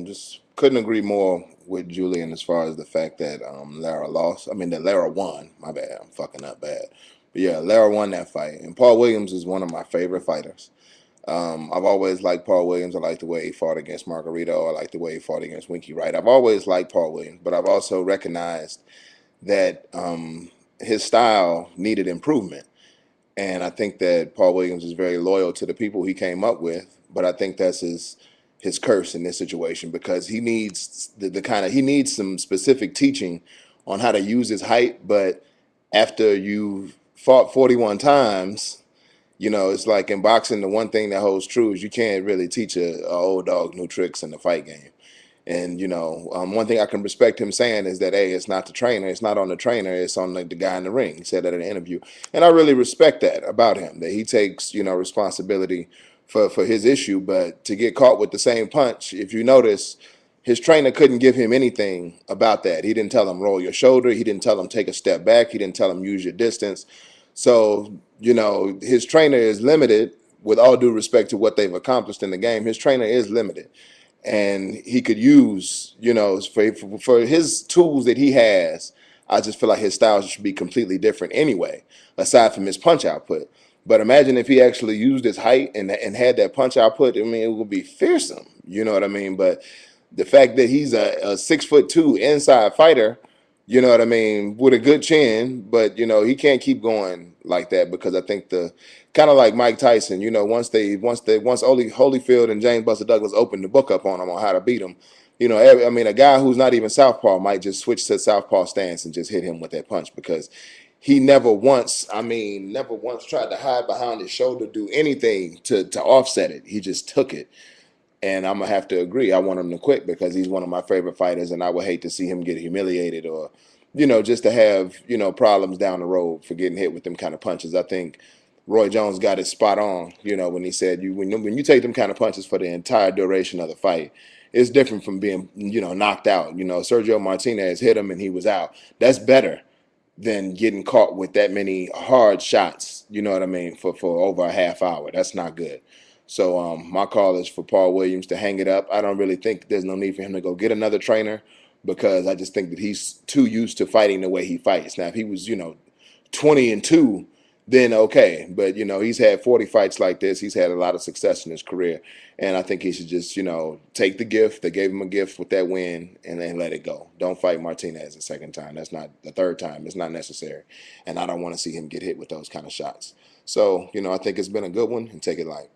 Just couldn't agree more with Julian as far as the fact that Lara lost. I mean, that Lara won. My bad. I'm fucking up bad. But yeah, Lara won that fight. And Paul Williams is one of my favorite fighters. I've always liked Paul Williams. I like the way he fought against Margarito. I like the way he fought against Winky Wright. I've always liked Paul Williams, but I've also recognized that his style needed improvement. And I think that Paul Williams is very loyal to the people he came up with, but I think that's his curse in this situation because he needs the kind of he needs some specific teaching on how to use his height. But after you fought 41 times, it's like in boxing, the one thing that holds true is you can't really teach a old dog new tricks in the fight game. And one thing I can respect him saying is that, hey, it's not the trainer, it's not on the trainer, it's on the guy in the ring. He said that in an interview, and I really respect that about him. That he takes responsibility for his issue. But to get caught with the same punch, if you notice, his trainer couldn't give him anything about that. He didn't tell him roll your shoulder. He didn't tell him take a step back. He didn't tell him use your distance. So his trainer is limited. With all due respect to what they've accomplished in the game, his trainer is limited and he could use, for his tools that he has. I just feel like his style should be completely different anyway, aside from his punch output. But imagine if he actually used his height and had that punch output. I mean, it would be fearsome. You know what I mean? But the fact that he's a 6'2" inside fighter, you know what I mean, with a good chin, but he can't keep going like that because I think the kind of like Mike Tyson, once Holyfield and James Buster Douglas opened the book up on him on how to beat him, a guy who's not even southpaw might just switch to southpaw stance and just hit him with that punch because he never once tried to hide behind his shoulder, do anything to offset it. He just took it. And I'm gonna have to agree. I want him to quit because he's one of my favorite fighters, and I would hate to see him get humiliated or, just to have problems down the road for getting hit with them kind of punches. I think Roy Jones got it spot on. When he said when you take them kind of punches for the entire duration of the fight, it's different from being knocked out. Sergio Martinez hit him and he was out. That's better than getting caught with that many hard shots. You know what I mean? For over a half hour, that's not good. So my call is for Paul Williams to hang it up. I don't really think there's no need for him to go get another trainer because I just think that he's too used to fighting the way he fights. Now, if he was, 20-2, then okay. But, he's had 40 fights like this. He's had a lot of success in his career. And I think he should just, take the gift. They gave him a gift with that win and then let it go. Don't fight Martinez a second time. That's not the third time. It's not necessary. And I don't want to see him get hit with those kind of shots. So, I think it's been a good one and take it light.